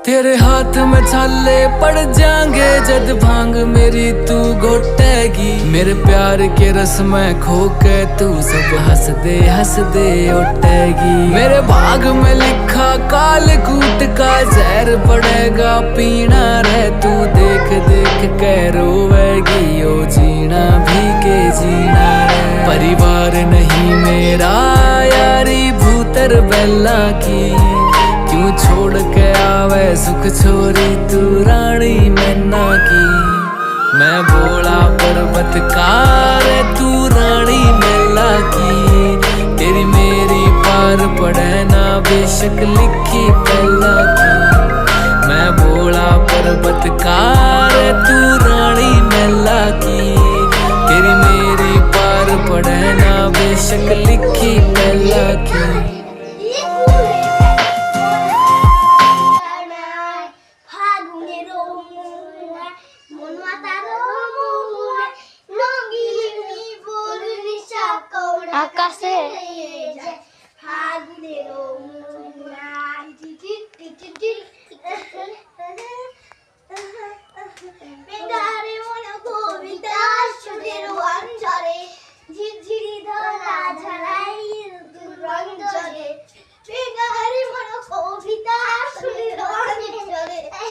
तेरे हाथ में छाले पड़ जाएंगे जद भांग मेरी तू घोटेगी। मेरे प्यार के रस में खो के तू सब हंस दे उठेगी। मेरे भाग में लिखा काल कूट का जहर पड़ेगा पीना रे तू देख देख के रोवेगी। ओ जीना भी के जीना रे परिवार नहीं मेरा यारी भूतर बेला की। क्यों छोड़ के आवे सुख छोरी तू रानी मैना की। मैं बोला पर्वत कार तू रानी मेला की। तेरी मेरी पार पड़े ना बेशक लिखी पहला की। मैं बोला पर्वत कार तू रानी मेला की। तेरी मेरी पार पड़े ना बेशक लिखी पहला की। আকাশে